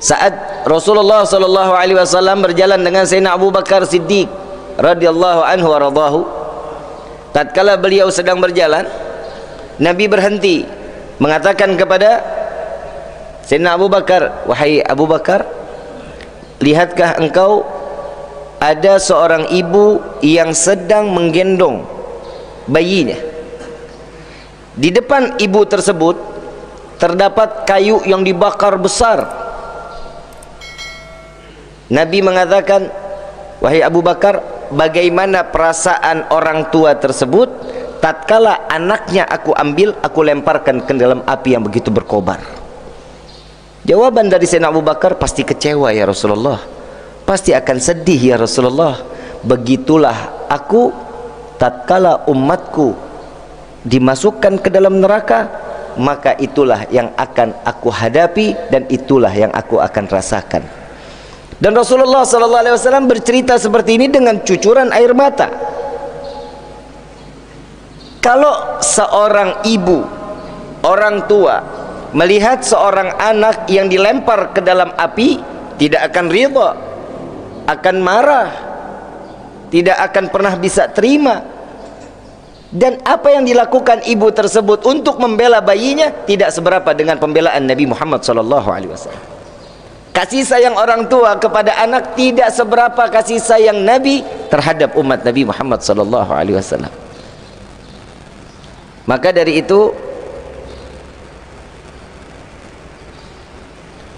Saat Rasulullah sallallahu alaihi wasallam berjalan dengan Sayyidina Abu Bakar Siddiq radhiyallahu anhu wa radhahu, tatkala beliau sedang berjalan, Nabi berhenti mengatakan kepada Sayyidina Abu Bakar, "Wahai Abu Bakar, lihatkah engkau ada seorang ibu yang sedang menggendong bayinya? Di depan ibu tersebut terdapat kayu yang dibakar besar." Nabi mengatakan, "Wahai Abu Bakar, bagaimana perasaan orang tua tersebut tatkala anaknya aku ambil, aku lemparkan ke dalam api yang begitu berkobar?" Jawaban dari Sayyidina Abu Bakar, "Pasti kecewa ya Rasulullah, pasti akan sedih ya Rasulullah. Begitulah aku tatkala umatku dimasukkan ke dalam neraka, maka itulah yang akan aku hadapi dan itulah yang aku akan rasakan." Dan Rasulullah SAW bercerita seperti ini dengan cucuran air mata. Kalau seorang ibu, orang tua melihat seorang anak yang dilempar ke dalam api, tidak akan ridha, akan marah, tidak akan pernah bisa terima. Dan apa yang dilakukan ibu tersebut untuk membela bayinya tidak seberapa dengan pembelaan Nabi Muhammad SAW. Kasih sayang orang tua kepada anak tidak seberapa kasih sayang Nabi terhadap umat Nabi Muhammad SAW. Maka dari itu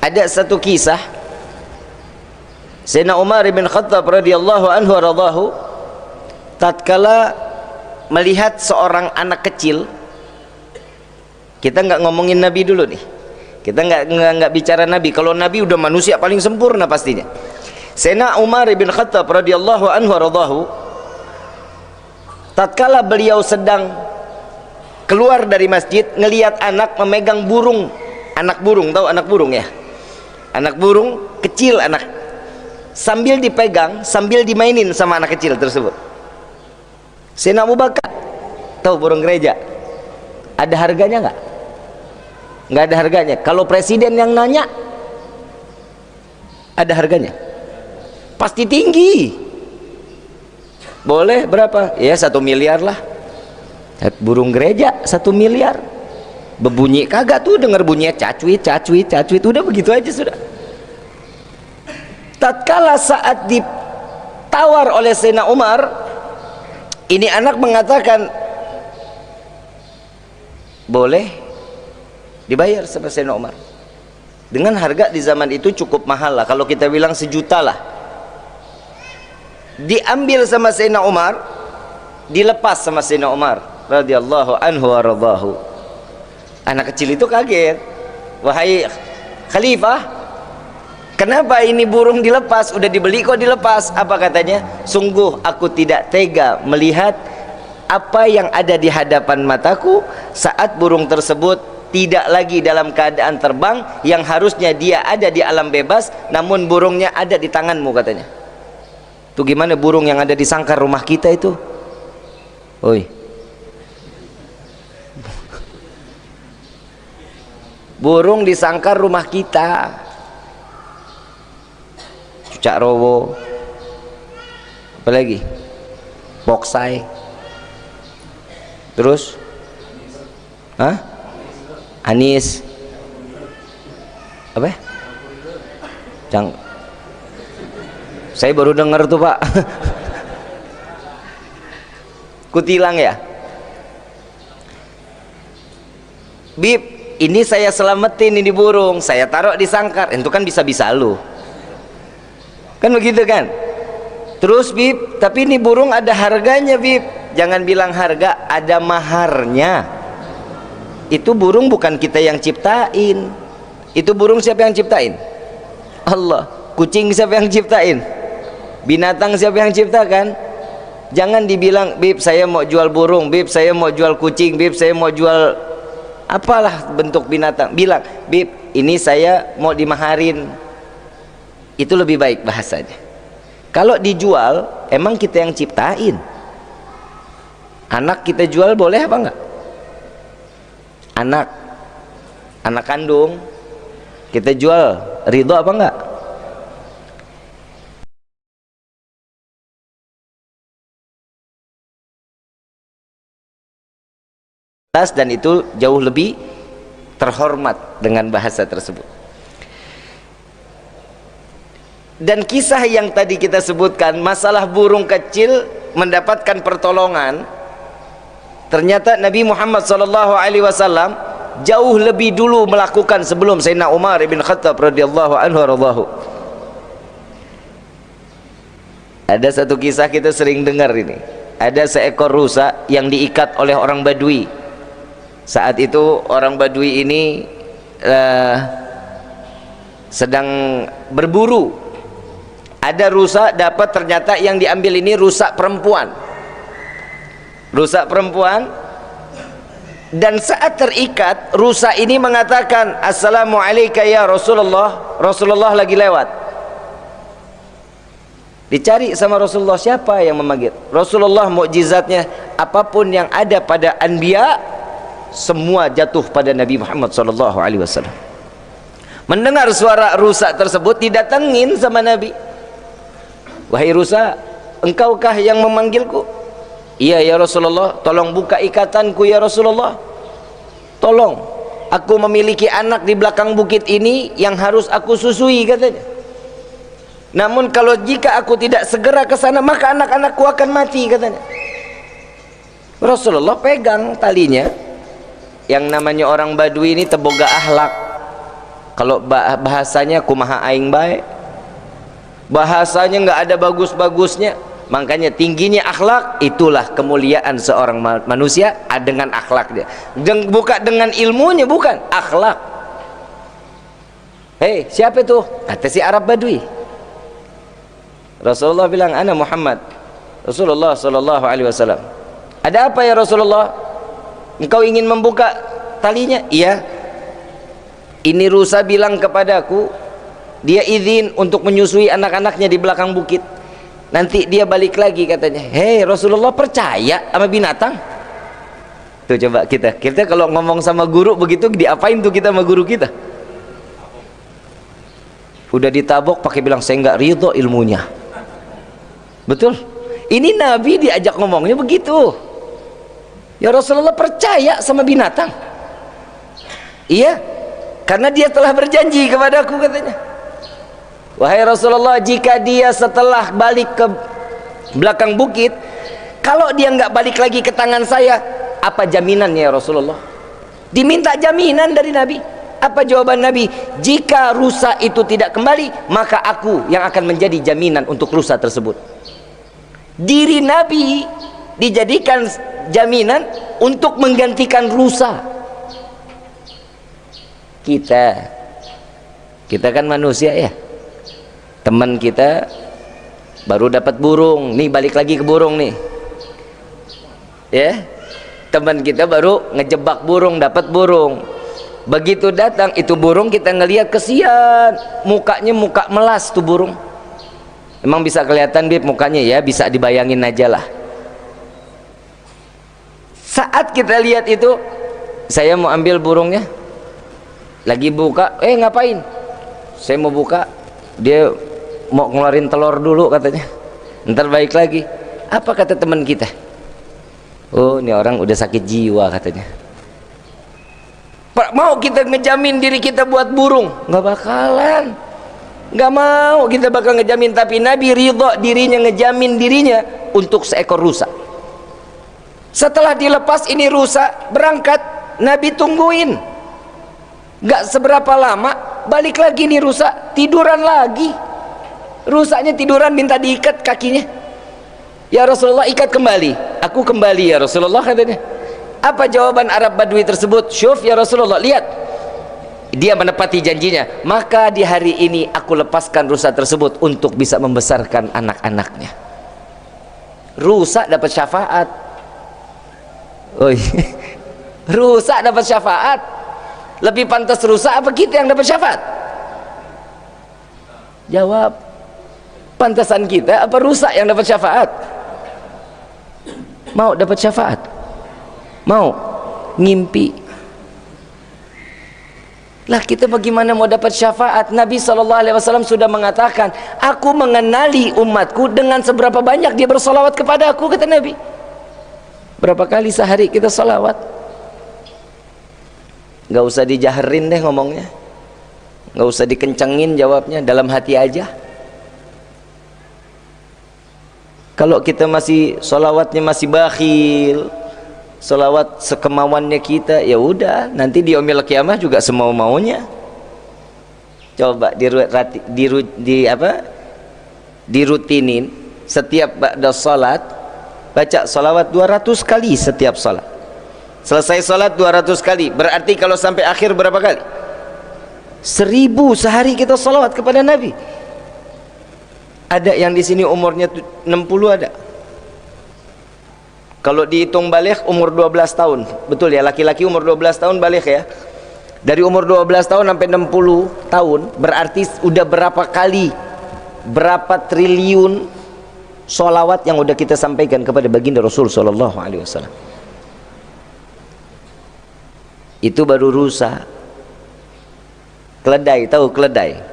ada satu kisah Sayyidina Umar bin Khattab radhiyallahu anhu radhahu, tatkala melihat seorang anak kecil. Kita nggak ngomongin Nabi dulu nih, kita nggak bicara Nabi. Kalau Nabi udah manusia paling sempurna pastinya. Sayyidina Umar bin Khattab radhiyallahu anhu radhahu, tatkala beliau sedang keluar dari masjid, ngelihat anak memegang burung, anak burung, tahu anak burung ya? Anak burung kecil, anak, sambil dipegang, sambil dimainin sama anak kecil tersebut. Sayyidina Abu Bakar, tahu burung gereja ada harganya nggak? Nggak ada harganya. Kalau presiden yang nanya, ada harganya? Pasti tinggi. Boleh berapa? Ya 1 miliar lah. Burung gereja 1 miliar. Bebunyi kagak tuh, dengar bunyinya cacuit, cacuit, cacuit, udah begitu aja sudah. Tatkala saat ditawar oleh Sayyidina Umar, ini anak mengatakan, boleh dibayar sama Sayyidina Umar. Dengan harga di zaman itu cukup mahal lah, kalau kita bilang 1 juta lah. Diambil sama Sayyidina Umar, dilepas sama Sayyidina Umar radhiyallahu anhu wa radhahu. Anak kecil itu kaget, "Wahai Khalifah, kenapa ini burung dilepas? Udah dibeli kok dilepas?" Apa katanya? "Sungguh aku tidak tega melihat apa yang ada di hadapan mataku saat burung tersebut tidak lagi dalam keadaan terbang, yang harusnya dia ada di alam bebas, namun burungnya ada di tanganmu," katanya. Tuh gimana burung yang ada di sangkar rumah kita itu? Oi, burung di sangkar rumah kita, cucak rowo, apalagi boksai, terus anis, apa? Saya baru dengar tuh Pak. Kutilang ya. Bib, ini saya selamatin ini burung, saya taruh di sangkar. Itu kan bisa-bisa lu, kan begitu kan? Terus Bib, tapi ini burung ada harganya Bib. Jangan bilang harga, ada maharnya. Itu burung bukan kita yang ciptain. Itu burung siapa yang ciptain? Allah. Kucing siapa yang ciptain? Binatang siapa yang ciptakan? Jangan dibilang, "Bib, saya mau jual burung, Bib, saya mau jual kucing, Bib, saya mau jual apalah bentuk binatang." Bilang, "Bib, ini saya mau dimaharin." Itu lebih baik bahasanya. Kalau dijual, emang kita yang ciptain. Anak kita jual boleh apa enggak? Anak kandung kita jual ridho apa enggak? Dan itu jauh lebih terhormat dengan bahasa tersebut. Dan kisah yang tadi kita sebutkan, masalah burung kecil mendapatkan pertolongan, ternyata Nabi Muhammad SAW jauh lebih dulu melakukan sebelum Sayyidina Umar bin Khattab radhiyallahu anhu radhahu. Ada satu kisah kita sering dengar ini. Ada seekor rusa yang diikat oleh orang Badui. Saat itu orang Badui ini sedang berburu. Ada rusa dapat, ternyata yang diambil ini rusa perempuan. Rusa perempuan. Dan saat terikat, rusa ini mengatakan, "Assalamualaikum ya Rasulullah." Rasulullah lagi lewat. Dicari sama Rasulullah, siapa yang memanggil? Rasulullah mukjizatnya, apapun yang ada pada anbiya semua jatuh pada Nabi Muhammad SAW. Mendengar suara rusa tersebut, didatengin sama Nabi. "Wahai rusa, engkaukah yang memanggilku?" "Iya ya Rasulullah." "Tolong buka ikatanku ya Rasulullah. Tolong, aku memiliki anak di belakang bukit ini yang harus aku susui," katanya. "Namun kalau jika aku tidak segera ke sana, maka anak-anakku akan mati," katanya. Rasulullah pegang talinya. Yang namanya orang Badui ini teboga akhlak. Kalau bahasanya kumaha aing bae, bahasanya nggak ada bagus-bagusnya. Makanya tingginya akhlak, itulah kemuliaan seorang manusia dengan akhlaknya. Bukan dengan ilmunya, bukan, akhlak. "Hei, siapa itu?" Kata si Arab Badui. Rasulullah bilang, "Ana Muhammad." Rasulullah SAW. "Ada apa ya Rasulullah? Engkau ingin membuka talinya?" "Iya. Ini rusa bilang kepadaku, dia izin untuk menyusui anak-anaknya di belakang bukit. Nanti dia balik lagi," katanya. Hei Rasulullah, percaya sama binatang? Tuh coba kita kalau ngomong sama guru begitu, diapain tuh kita sama guru kita? Udah ditabok pakai bilang saya nggak ridho ilmunya. Betul? Ini Nabi diajak ngomongnya begitu. "Ya Rasulullah, percaya sama binatang?" "Iya, karena dia telah berjanji kepadaku," katanya. "Wahai Rasulullah, jika dia setelah balik ke belakang bukit, kalau dia nggak balik lagi ke tangan saya, apa jaminannya ya Rasulullah?" Diminta jaminan dari Nabi. Apa jawaban Nabi? "Jika rusa itu tidak kembali, maka aku yang akan menjadi jaminan untuk rusa tersebut." Diri Nabi dijadikan jaminan untuk menggantikan rusa. Kita kan manusia ya. Teman kita baru dapat burung, nih balik lagi ke burung nih. Ya. Teman kita baru ngejebak burung, dapat burung. Begitu datang itu burung, kita ngelihat kesian, mukanya muka melas tuh burung. Emang bisa kelihatan Bib mukanya ya, bisa dibayangin aja lah. Saat kita lihat itu, saya mau ambil burungnya, lagi buka, ngapain? Saya mau buka, dia mau ngeluarin telur dulu katanya, ntar balik lagi. Apa kata teman kita? "Oh, ini orang udah sakit jiwa," katanya. Mau kita ngejamin diri kita buat burung? Nggak bakalan. Nggak mau kita bakal ngejamin. Tapi Nabi ridho dirinya, ngejamin dirinya untuk seekor rusa. Setelah dilepas ini rusa berangkat, Nabi tungguin. Nggak seberapa lama balik lagi nih rusa, tiduran lagi. Rusanya tiduran, minta diikat kakinya. "Ya Rasulullah, ikat kembali." "Aku kembali ya Rasulullah," katanya. Apa jawaban Arab Badui tersebut? "Syuf ya Rasulullah, lihat, dia menepati janjinya. Maka di hari ini aku lepaskan rusa tersebut untuk bisa membesarkan anak-anaknya." Rusa dapat syafaat. Rusa dapat syafaat. Lebih pantas rusa apa kita yang dapat syafaat? Jawab. Pantasan kita apa rusa yang dapat syafaat? Mau dapat syafaat? Mau ngimpi? Lah kita bagaimana mau dapat syafaat? Nabi SAW sudah mengatakan, aku mengenali umatku dengan seberapa banyak dia bersolawat kepada aku, kata Nabi. Berapa kali sehari kita solawat? Gak usah dijaharin deh ngomongnya, gak usah dikencengin jawabnya, dalam hati aja. Kalau kita masih solawatnya masih bakhil, solawat sekemauannya kita, ya udah, nanti di yaumil qiyamah juga semau maunya. Coba dirutinin setiap ba'da salat, baca solawat 200 kali setiap salat. Selesai salat 200 kali, berarti kalau sampai akhir berapa kali? 1000 sehari kita solawat kepada Nabi. Ada yang di sini umurnya 60 ada. Kalau dihitung balik umur 12 tahun, betul ya, laki-laki umur 12 tahun balik ya. Dari umur 12 tahun sampai 60 tahun, berarti udah berapa kali, berapa triliun sholawat yang udah kita sampaikan kepada baginda Rasul Sallallahu Alaihi Wasallam. Itu baru rusa. Keledai, tahu keledai?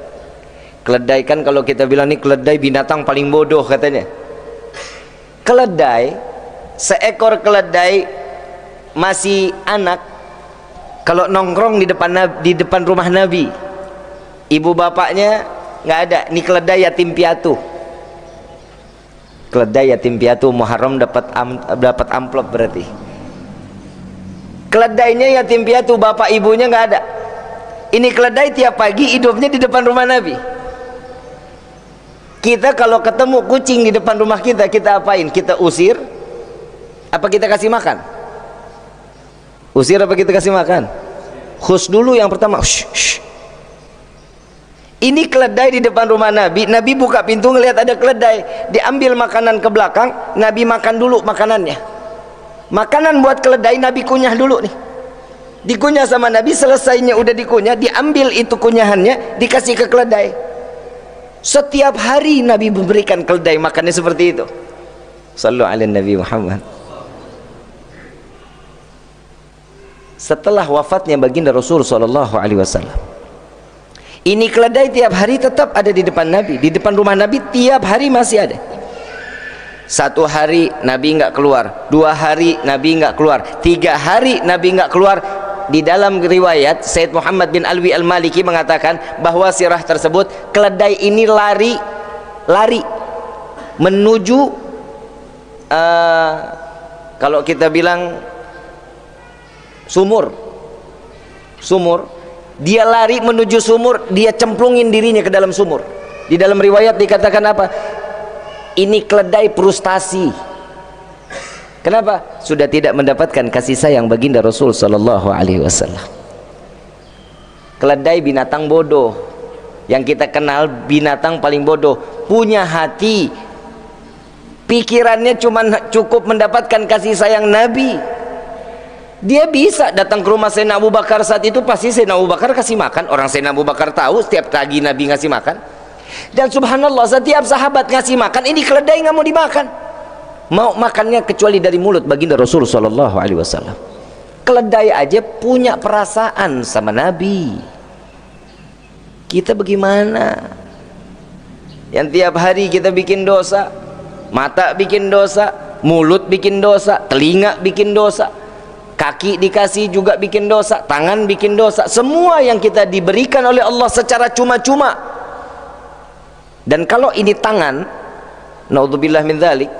Keledai kan kalau kita bilang nih, keledai binatang paling bodoh katanya. Keledai, seekor keledai masih anak, kalau nongkrong di depan rumah Nabi, ibu bapaknya nggak ada, ini keledai yatim piatu. Keledai yatim piatu, Muharram dapat amplop berarti. Keledainya yatim piatu, bapak ibunya nggak ada. Ini keledai tiap pagi hidupnya di depan rumah Nabi. Kita kalau ketemu kucing di depan rumah kita, kita apain? Kita usir? Apa kita kasih makan? Usir apa kita kasih makan? Khus dulu yang pertama. Shh, shh. Ini keledai di depan rumah Nabi. Nabi buka pintu ngelihat ada keledai, diambil makanan ke belakang, Nabi makan dulu makanannya. Makanan buat keledai Nabi kunyah dulu nih. Dikunyah sama Nabi, selesainya udah dikunyah, diambil itu kunyahannya, dikasih ke keledai. Setiap hari Nabi memberikan keledai makannya seperti itu. Sallu ala Nabi Muhammad. Setelah wafatnya baginda Rasul Sallallahu Alaihi Wasallam, ini keledai tiap hari tetap ada di depan Nabi, di depan rumah Nabi tiap hari masih ada. 1 hari Nabi nggak keluar, 2 hari Nabi nggak keluar, 3 hari Nabi nggak keluar. Di dalam riwayat Sayyid Muhammad bin Alwi Al-Maliki mengatakan bahwa sirah tersebut, keledai ini lari menuju kalau kita bilang sumur, dia lari menuju sumur, dia cemplungin dirinya ke dalam sumur. Di dalam riwayat dikatakan apa? Ini keledai frustasi. Kenapa? Sudah tidak mendapatkan kasih sayang baginda Rasul Sallallahu Alaihi Wasallam. Keledai binatang bodoh, yang kita kenal binatang paling bodoh. Punya hati, pikirannya cuma cukup mendapatkan kasih sayang Nabi. Dia bisa datang ke rumah Sayyidina Abu Bakar saat itu, pasti Sayyidina Abu Bakar kasih makan. Orang Sayyidina Abu Bakar tahu setiap pagi Nabi ngasih makan. Dan subhanallah, setiap sahabat ngasih makan, ini keledai nggak mau dimakan. Mau makannya kecuali dari mulut baginda Rasul Sallallahu Alaihi Wasallam. Keledai aja punya perasaan sama Nabi. Kita bagaimana? Yang tiap hari kita bikin dosa, mata bikin dosa, mulut bikin dosa, telinga bikin dosa, kaki dikasih juga bikin dosa, tangan bikin dosa. Semua yang kita diberikan oleh Allah secara cuma-cuma. Dan kalau ini tangan, naudzubillah min dzalik,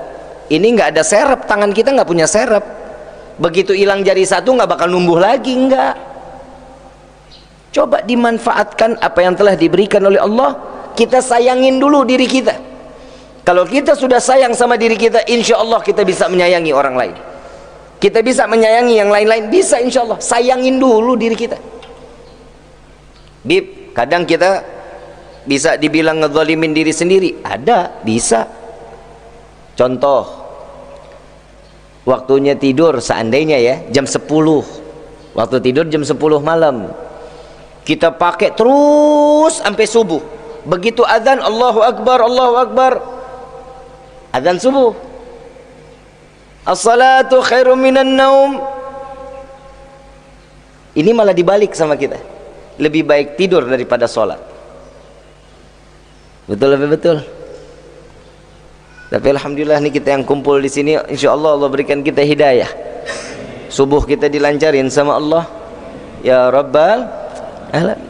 ini nggak ada serep, tangan kita nggak punya serep. Begitu hilang jari satu nggak bakal numbuh lagi, nggak. Coba dimanfaatkan apa yang telah diberikan oleh Allah. Kita sayangin dulu diri kita. Kalau kita sudah sayang sama diri kita, insya Allah kita bisa menyayangi orang lain. Kita bisa menyayangi yang lain-lain, bisa insya Allah. Sayangin dulu diri kita. Bib, kadang kita bisa dibilang ngezalimin diri sendiri. Ada, bisa. Contoh, waktunya tidur seandainya ya jam 10, waktu tidur jam 10 malam, kita pakai terus sampai subuh. Begitu azan Allahu Akbar, Allahu Akbar, azan subuh, as-salatu khairum minan naum. Ini malah dibalik sama kita. lebih baik tidur daripada sholat. Betul lebih betul. Tapi alhamdulillah nih kita yang kumpul di sini, insyaallah Allah berikan kita hidayah. Subuh kita dilancarin sama Allah. Ya Rabbal Alamin.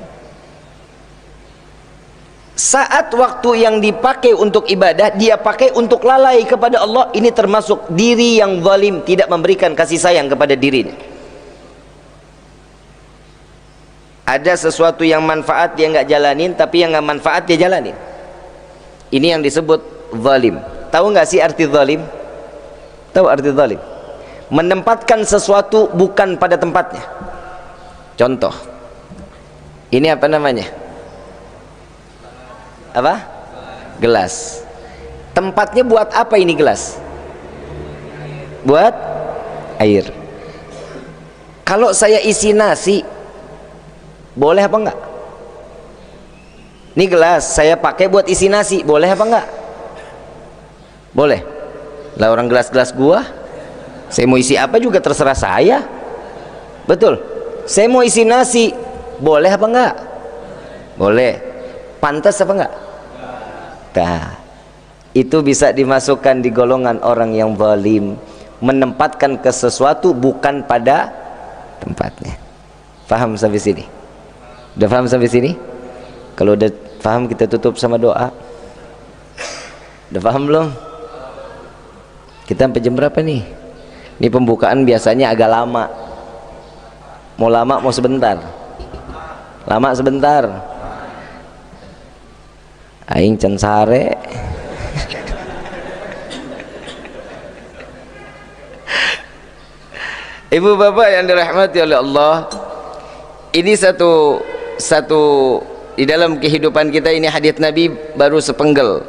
Saat waktu yang dipakai untuk ibadah dia pakai untuk lalai kepada Allah, ini termasuk diri yang zalim, tidak memberikan kasih sayang kepada dirinya. Ada sesuatu yang manfaat dia nggak jalanin, tapi yang nggak manfaat dia jalanin. Ini yang disebut zalim. Tahu nggak sih arti zalim? Tahu arti zalim? Menempatkan sesuatu bukan pada tempatnya. Contoh, ini apa namanya? Apa? Gelas. Tempatnya buat apa ini gelas? Buat air. Kalau saya isi nasi, boleh apa enggak? Ini gelas saya pakai buat isi nasi, boleh apa enggak? Boleh. Lah orang gelas-gelas gua, saya mau isi apa juga terserah saya. Betul. Saya mau isi nasi, boleh apa enggak? Boleh. Pantas apa enggak? Nah, itu bisa dimasukkan di golongan orang yang zalim, menempatkan ke sesuatu bukan pada tempatnya. Faham sampai sini? Udah paham sampai sini? Kalau udah paham kita tutup sama doa. Udah paham belum? Kita sampai jam berapa nih? Ini pembukaan biasanya agak lama. Mau lama mau sebentar. Lama sebentar. Aing can sare. Ibu bapak yang dirahmati oleh Allah, ini satu di dalam kehidupan kita ini hadits Nabi baru sepenggal.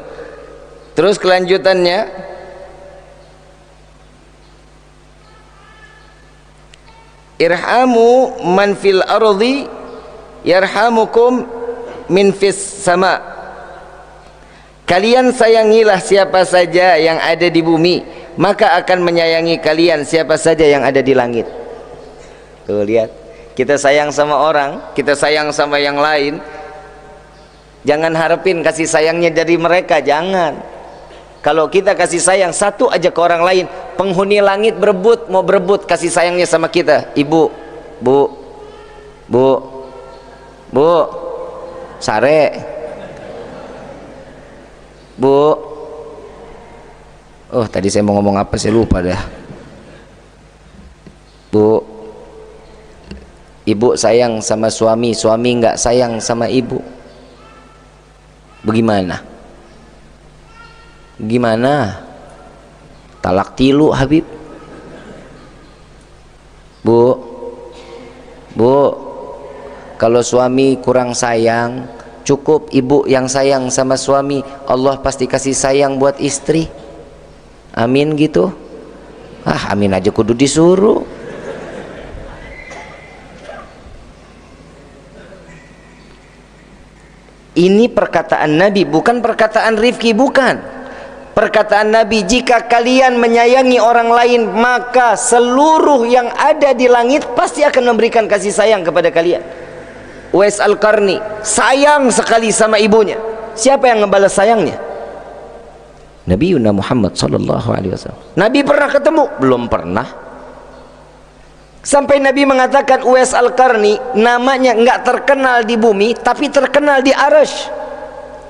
Terus kelanjutannya, irhamu man fil ardi yarhamukum min fis sama. Kalian sayangilah siapa saja yang ada di bumi, maka akan menyayangi kalian siapa saja yang ada di langit. Tuh lihat, kita sayang sama orang, kita sayang sama yang lain, jangan harapin kasih sayangnya dari mereka, jangan. Kalau kita kasih sayang satu aja ke orang lain, penghuni langit mau berebut kasih sayangnya sama kita. Ibu, bu, sare, bu. Oh tadi saya mau ngomong apa saya lupa dah. Bu, ibu sayang sama suami, suami nggak sayang sama ibu, bagaimana? Gimana? Talak tilu Habib. Bu, kalau suami kurang sayang, cukup ibu yang sayang sama suami, Allah pasti kasih sayang buat istri. Amin gitu. Amin aja kudu disuruh. Ini perkataan Nabi, bukan perkataan Rifki, bukan. Perkataan Nabi, jika kalian menyayangi orang lain, maka seluruh yang ada di langit pasti akan memberikan kasih sayang kepada kalian. Uwais Al-Qarni sayang sekali sama ibunya. Siapa yang ngebalas sayangnya? Nabi Muhammad sallallahu alaihi wasallam. Nabi pernah ketemu? Belum pernah. Sampai Nabi mengatakan Uwais Al-Qarni namanya nggak terkenal di bumi, tapi terkenal di Arasy.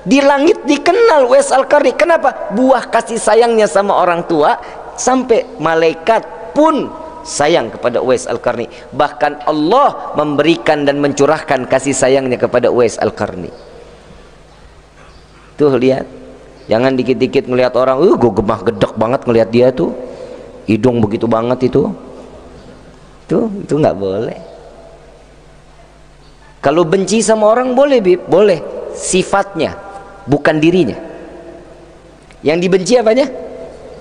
Di langit dikenal Uwais Al-Qarni. Kenapa? Buah kasih sayangnya sama orang tua, sampai malaikat pun sayang kepada Uwais Al-Qarni. Bahkan Allah memberikan dan mencurahkan kasih sayangnya kepada Uwais Al-Qarni. Tuh lihat, jangan dikit-dikit ngelihat orang, gue gemah gedek banget ngelihat dia tuh, hidung begitu banget itu nggak boleh. Kalau benci sama orang boleh, Bib, boleh, sifatnya bukan dirinya. Yang dibenci apanya?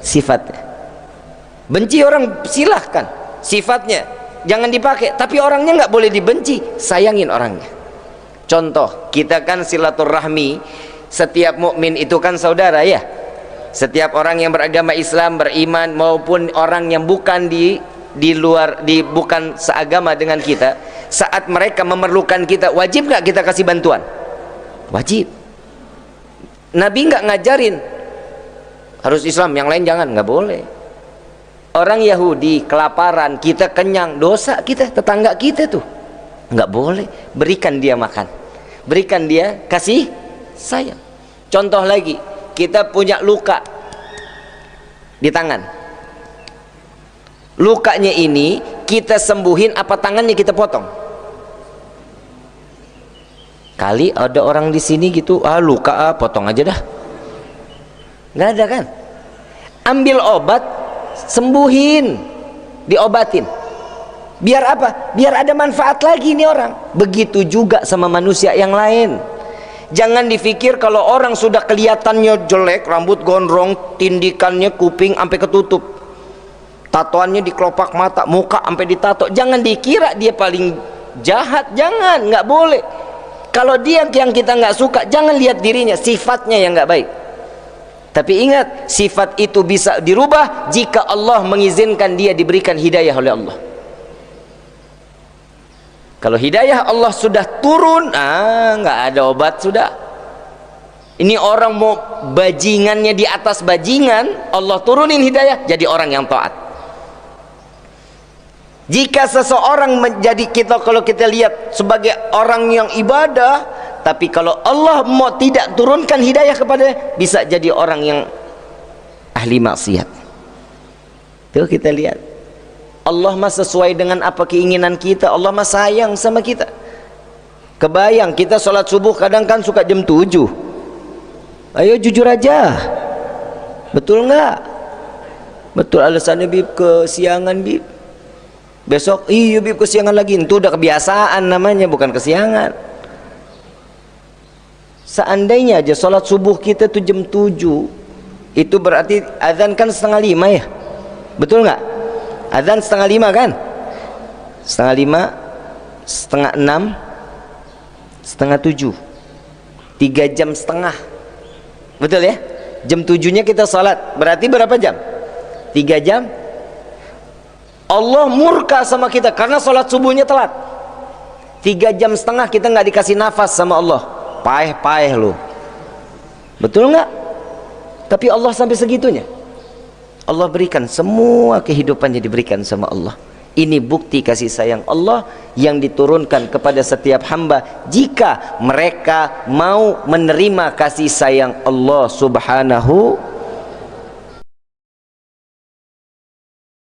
Sifatnya. Benci orang silahkan, sifatnya jangan dipakai, tapi orangnya nggak boleh dibenci, sayangin orangnya. Contoh, kita kan silaturahmi, setiap mukmin itu kan saudara ya. Setiap orang yang beragama Islam, beriman, maupun orang yang bukan di luar, bukan seagama dengan kita, saat mereka memerlukan kita, wajib nggak kita kasih bantuan? Wajib. Nabi nggak ngajarin harus Islam, yang lain jangan, nggak boleh. Orang Yahudi kelaparan, kita kenyang, dosa kita, tetangga kita tuh, nggak boleh. Berikan dia makan, berikan dia kasih sayang. Contoh lagi, kita punya luka di tangan, lukanya ini kita sembuhin apa tangannya kita potong? Kali ada orang di sini gitu, luka potong aja dah. Nggak ada kan? Ambil obat, sembuhin, diobatin. Biar apa? Biar ada manfaat lagi nih orang. Begitu juga sama manusia yang lain. Jangan dipikir kalau orang sudah kelihatannya jelek, rambut gondrong, tindikannya kuping sampai ketutup, tatoannya di kelopak mata, muka sampai ditato, jangan dikira dia paling jahat. Jangan, nggak boleh. Kalau dia yang kita nggak suka, jangan lihat dirinya, sifatnya yang nggak baik. Tapi ingat, sifat itu bisa dirubah jika Allah mengizinkan dia diberikan hidayah oleh Allah. Kalau hidayah Allah sudah turun, nggak ada obat sudah. Ini orang mau bajingannya di atas bajingan, Allah turunin hidayah, jadi orang yang taat. Jika seseorang menjadi kalau kita lihat sebagai orang yang ibadah, tapi kalau Allah mau tidak turunkan hidayah kepadanya, bisa jadi orang yang ahli maksiat. Tuh kita lihat, Allah mah sesuai dengan apa keinginan kita. Allah mah sayang sama kita. Kebayang kita sholat subuh kadang kan suka jam 7. Ayo jujur aja, betul nggak? Betul, alasannya bib kesiangan bib. Besok iya bib kesiangan lagi. Itu udah kebiasaan namanya, bukan kesiangan. Seandainya aja sholat subuh kita tuh jam 7, itu berarti azan kan 4:30 ya, betul nggak? Azan 5:30 kan? 5:30, 5:30, 6:30, 7, 3 jam setengah, betul ya? Jam 7-nya kita sholat, berarti berapa jam? 3 jam. Allah murka sama kita karena sholat subuhnya telat. 3 jam setengah kita nggak dikasih nafas sama Allah, paeh-paeh lu, betul nggak? Tapi Allah sampai segitunya. Allah berikan semua kehidupannya, diberikan sama Allah. Ini bukti kasih sayang Allah yang diturunkan kepada setiap hamba jika mereka mau menerima kasih sayang Allah Subhanahu